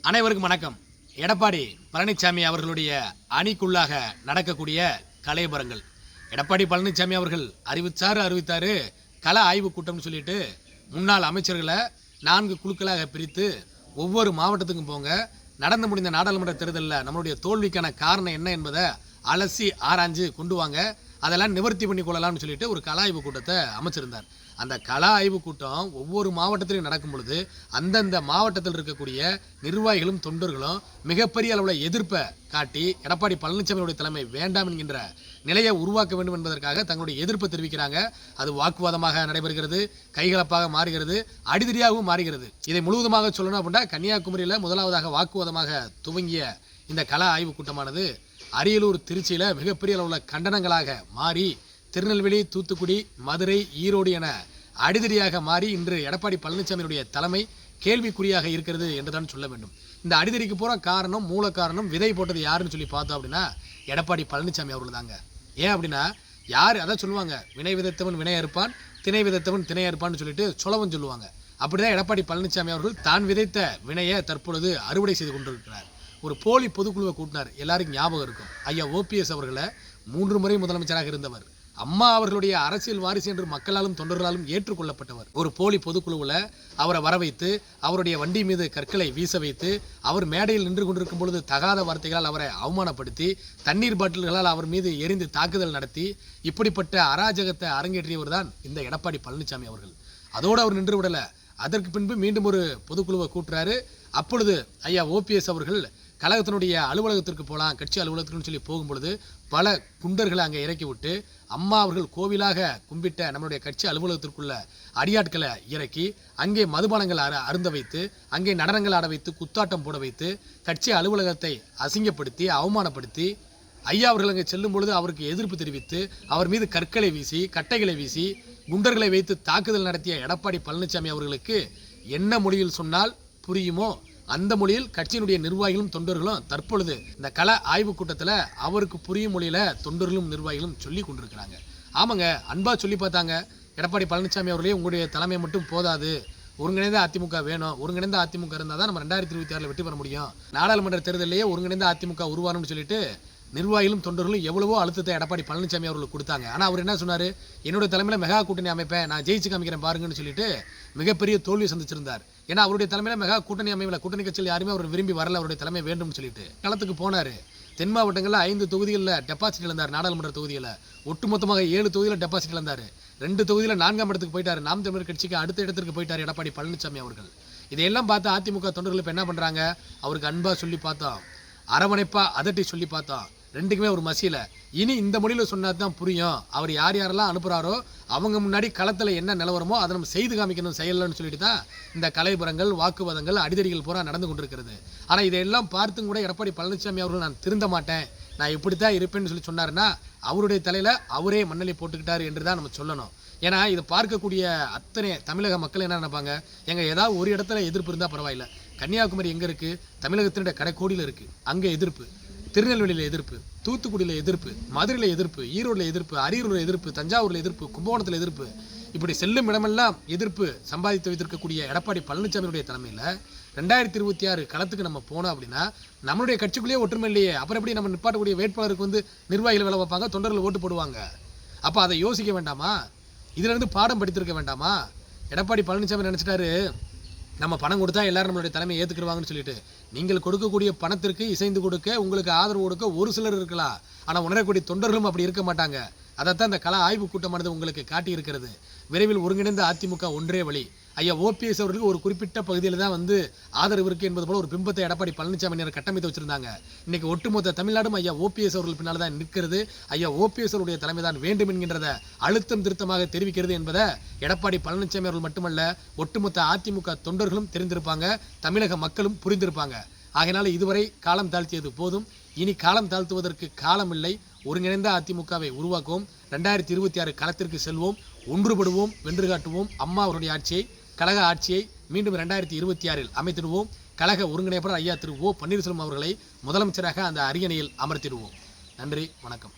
அனைவருக்கும் வணக்கம். எடப்பாடி பழனிசாமி அவர்களுடைய அணிக்குள்ளாக நடக்கக்கூடிய கலைபரங்கள். எடப்பாடி பழனிசாமி அவர்கள் அறிவித்தாரு கள ஆய்வு கூட்டம்னு சொல்லிட்டு முன்னாள் அமைச்சர்களை 4 குழுக்களாக பிரித்து ஒவ்வொரு மாவட்டத்துக்கும் போங்க, நடந்து முடிந்த நாடாளுமன்ற தேர்தலில் நம்மளுடைய தோல்விக்கான காரணம் என்ன என்பதை அலசி ஆராய்ஞ்சு கொண்டு வாங்க, அதெல்லாம் நிவர்த்தி பண்ணி கொள்ளலாம்னு சொல்லிட்டு ஒரு கள ஆய்வு கூட்டத்தை அமைச்சிருந்தார். அந்த கள ஆய்வு கூட்டம் ஒவ்வொரு மாவட்டத்திலையும் நடக்கும் பொழுது அந்தந்த மாவட்டத்தில் இருக்கக்கூடிய நிர்வாகிகளும் தொண்டர்களும் மிகப்பெரிய அளவில் எதிர்ப்பை காட்டி எடப்பாடி பழனிசாமியுடைய தலைமை வேண்டாம் என்கின்ற நிலையை உருவாக்க வேண்டும் என்பதற்காக தங்களுடைய எதிர்ப்பை தெரிவிக்கிறாங்க. அது வாக்குவாதமாக நடைபெறுகிறது, கைகலப்பாக மாறுகிறது, அடிதடியாகவும் மாறுகிறது. இதை முழுவதுமாக சொல்லணும் அப்படின்னா கன்னியாகுமரியில் முதலாவதாக வாக்குவாதமாக துவங்கிய இந்த கள ஆய்வு கூட்டமானது அரியலூர், திருச்சியில் மிகப்பெரிய அளவில் கண்டனங்களாக மாறி திருநெல்வேலி, தூத்துக்குடி, மதுரை, ஈரோடு என அடிதடியாக மாறி இன்று எடப்பாடி பழனிசாமியுடைய தலைமை கேள்விக்குறியாக இருக்கிறது என்றுதான் சொல்ல வேண்டும். இந்த அடிதடிக்கு போகிற காரணம், மூல காரணம், விதை போட்டது யாருன்னு சொல்லி பார்த்தோம் அப்படின்னா எடப்பாடி பழனிசாமி அவர்கள் தாங்க. ஏன் அப்படின்னா யார் அதை சொல்லுவாங்க, வினை விதைத்தவன் வினை அறுப்பான், திணை விதைத்தவன் திணை அறுப்பான்னு சொல்லிட்டு சொல்லவும் சொல்லுவாங்க. அப்படிதான் எடப்பாடி பழனிசாமி அவர்கள் தான் விதைத்த வினையை தற்பொழுது அறுவடை செய்து கொண்டிருக்கிறார். ஒரு போலி பொதுக்குழுவை கூட்டினார். எல்லாருக்கும் ஞாபகம் இருக்கும். ஐயா ஓபிஎஸ் அவர்களை 3 முறை முதலமைச்சராக இருந்தவர், அம்மா அவர்களுடைய அரசியல் வாரிசு என்று மக்களாலும் தொண்டர்களாலும் ஏற்றுக்கொள்ளப்பட்டவர். ஒரு போலி பொதுக்குழுவில் அவரை வர வைத்து அவருடைய வண்டி மீது கற்களை வீச வைத்து அவர் மேடையில் நின்று கொண்டிருக்கும் பொழுது தகாத வார்த்தைகளால் அவரை அவமானப்படுத்தி தண்ணீர் பாட்டில்களால் அவர் மீது எரிந்து தாக்குதல் நடத்தி இப்படிப்பட்ட அராஜகத்தை அரங்கேற்றியவர் தான் இந்த எடப்பாடி பழனிசாமி அவர்கள். அதோடு அவர் நின்று விடலை. அதற்கு பின்பு மீண்டும் ஒரு பொதுக்குழுவை கூட்டுறாரு. அப்பொழுது ஐயா ஓபிஎஸ் அவர்கள் கழகத்தினுடைய அலுவலகத்திற்கு போகலாம், கட்சி அலுவலகத்திற்கு சொல்லி போகும்பொழுது பல குண்டர்களை அங்கே இறக்கி விட்டு அம்மா அவர்கள் கோவிலாக கும்பிட்ட நம்மளுடைய கட்சி அலுவலகத்திற்குள்ள அடியாட்களை இறக்கி அங்கே மதுபானங்கள் அருந்த வைத்து அங்கே நடனங்கள் ஆட வைத்து குத்தாட்டம் போட வைத்து கட்சி அலுவலகத்தை அசிங்கப்படுத்தி அவமானப்படுத்தி ஐயா அவர்கள் அங்கே செல்லும் பொழுது அவருக்கு எதிர்ப்பு தெரிவித்து அவர் மீது கற்களை வீசி கட்டைகளை வீசி குண்டர்களை வைத்து தாக்குதல் நடத்திய எடப்பாடி பழனிசாமி அவர்களுக்கு என்ன மொழியில் சொன்னால் புரியுமோ அந்த மொழியில் கட்சியினுடைய நிர்வாகிகளும் தொண்டர்களும் தற்பொழுது இந்த கள ஆய்வு கூட்டத்தில் அவருக்கு புரியும் மொழியில் தொண்டர்களும் நிர்வாகிகளும் சொல்லி கொண்டிருக்கிறாங்க. ஆமாங்க, அன்பா சொல்லி பார்த்தாங்க. எடப்பாடி பழனிசாமி அவர்களே, உங்களுடைய தலைமை மட்டும் போதாது, ஒருங்கிணைந்த அதிமுக வேணும். ஒருங்கிணைந்த அதிமுக இருந்தால் தான் நம்ம 2026 வெற்றி பெற முடியும். நாடாளுமன்ற தேர்தலிலேயே ஒருங்கிணைந்த அதிமுக உருவானும்னு சொல்லிட்டு நிர்வாகிகளும் தொண்டர்களும் எவ்வளவோ அழுத்தத்தை எடப்பாடி பழனிசாமி அவர்களுக்கு கொடுத்தாங்க. ஆனால் அவர் என்ன சொன்னார், என்னுடைய தலைமையில் மெகா கூட்டணி அமைப்பேன், நான் ஜெயிச்சு காமிக்கிறேன் பாருங்கன்னு சொல்லிட்டு மிகப்பெரிய தோல்வி சந்திச்சிருந்தார். ஏன்னா அவருடைய தலைமையில் மெகா கூட்டணி அமைப்பில் கூட்டணி கட்சியில் யாருமே அவர் விரும்பி வரல, அவருடைய தலைமை வேண்டும்னு சொல்லிட்டு களத்துக்கு போனார். தென் மாவட்டங்களில் 5 தொகுதிகளில் டெபாசிட் இழந்தார். நாடாளுமன்ற தொகுதியில் ஒட்டுமொத்தமாக 7 தொகுதியில் டெபாசிட் இழந்தார். 2 தொகுதியில் 4ஆம் இடத்துக்கு போயிட்டார். நாம் தமிழர் கட்சிக்கு அடுத்த இடத்திற்கு போயிட்டார் எடப்பாடி பழனிசாமி அவர்கள். இதையெல்லாம் பார்த்து அதிமுக தொண்டர்கள் இப்போ என்ன பண்ணுறாங்க, அவருக்கு அன்பா சொல்லி பார்த்தோம், அரவணைப்பா அதட்டி சொல்லி பார்த்தோம், ரெண்டுக்குமே ஒரு மசியல. இனி இந்த மொழியில் சொன்னால் தான் புரியும். அவர் யார் யாரெல்லாம் அனுப்புகிறாரோ அவங்க முன்னாடி களத்தில் என்ன நிலவரமோ அதை நம்ம செய்து காமிக்கணும் செயலன்னு சொல்லிட்டு தான் இந்த கலைபுரங்கள், வாக்குவாதங்கள், அடிதடிகள் பூரா நடந்து கொண்டிருக்கிறது. ஆனால் இதையெல்லாம் பார்த்தும் கூட எடப்பாடி பழனிசாமி அவர்கள் நான் திருந்த மாட்டேன், நான் இப்படித்தான் இருப்பேன்னு சொல்லி சொன்னார்னா அவருடைய தலையில் அவரே மண்ணலி போட்டுக்கிட்டாரு என்று தான் நம்ம சொல்லணும். ஏன்னா இதை பார்க்கக்கூடிய அத்தனை தமிழக மக்கள் என்ன நினைப்பாங்க, எங்கள் ஏதாவது ஒரு இடத்துல எதிர்ப்பு இருந்தால் பரவாயில்ல, கன்னியாகுமரி எங்கே இருக்குது, தமிழகத்தினுடைய கடைக்கோடியில் இருக்குது, அங்கே எதிர்ப்பு, திருநெல்வேலியில் எதிர்ப்பு, தூத்துக்குடியில் எதிர்ப்பு, மதுரையில் எதிர்ப்பு, ஈரோடில் எதிர்ப்பு, அரியலூரில் எதிர்ப்பு, தஞ்சாவூரில் எதிர்ப்பு, கும்பகோணத்தில் எதிர்ப்பு, இப்படி செல்லும் இடமெல்லாம் எதிர்ப்பு சம்பாதித்து வைத்திருக்கக்கூடிய எடப்பாடி பழனிசாமியுடைய தலைமையில் 2026 களத்துக்கு நம்ம போனோம் அப்படின்னா நம்மளுடைய கட்சிக்குள்ளேயே ஒற்றுமை இல்லையே, அப்புறம் எப்படி நம்ம நிப்பாட்டக்கூடிய வேட்பாளருக்கு வந்து நிர்வாகிகள் வேலை வைப்பாங்க, தொண்டர்கள் ஓட்டு போடுவாங்க. அப்போ அதை யோசிக்க வேண்டாமா, இதிலிருந்து பாடம் படித்திருக்க வேண்டாமா? எடப்பாடி பழனிசாமி நினச்சிட்டாரு நம்ம பணம் கொடுத்தா எல்லாரும் நம்மளுடைய தலைமையை ஏற்றுக்குருவாங்கன்னு சொல்லிட்டு. நீங்கள் கொடுக்கக்கூடிய பணத்திற்கு இசைந்து கொடுக்க, உங்களுக்கு ஆதரவு கொடுக்க ஒரு சிலர் இருக்கலாம், ஆனால் உணரக்கூடிய தொண்டர்களும் அப்படி இருக்க மாட்டாங்க. அதைத்தான் இந்த கள ஆய்வு கூட்டமானது உங்களுக்கு காட்டியிருக்கிறது. விரைவில் ஒருங்கிணைந்த அதிமுக ஒன்றே வழி. ஐயா ஓபிஎஸ் அவர்களுக்கு ஒரு குறிப்பிட்ட பகுதியில் தான் வந்து ஆதரவு இருக்குது என்பது போல ஒரு பிம்பத்தை எடப்பாடி பழனிசாமி கட்டமைத்து வச்சிருந்தாங்க. இன்னைக்கு ஒட்டுமொத்த தமிழ்நாடும் ஐயா ஓபிஎஸ் அவர்கள் பின்னால் தான் நிற்கிறது. ஐயா ஓபிஎஸ் அவருடைய தலைமை தான் வேண்டும் என்கின்றத அழுத்தம் திருத்தமாக தெரிவிக்கிறது என்பதை எடப்பாடி பழனிசாமி அவர்கள் மட்டுமல்ல ஒட்டுமொத்த அதிமுக தொண்டர்களும் தெரிந்திருப்பாங்க, தமிழக மக்களும் புரிந்திருப்பாங்க. ஆகையினால இதுவரை காலம் தாழ்த்தியது போதும், இனி காலம் தாழ்த்துவதற்கு காலம் இல்லை. ஒருங்கிணைந்த அதிமுகவை உருவாக்குவோம், 2026 களத்திற்கு செல்வோம், ஒன்றுபடுவோம், வென்று காட்டுவோம். அம்மா அவருடைய ஆட்சியை, கழக ஆட்சியை மீண்டும் 2026 அமைத்திடுவோம். கழக ஒருங்கிணைப்பாளர் ஐயா திரு ஓ பன்னீர்செல்வம் அவர்களை முதலமைச்சராக அந்த அரியணையில் அமர்த்திடுவோம். நன்றி, வணக்கம்.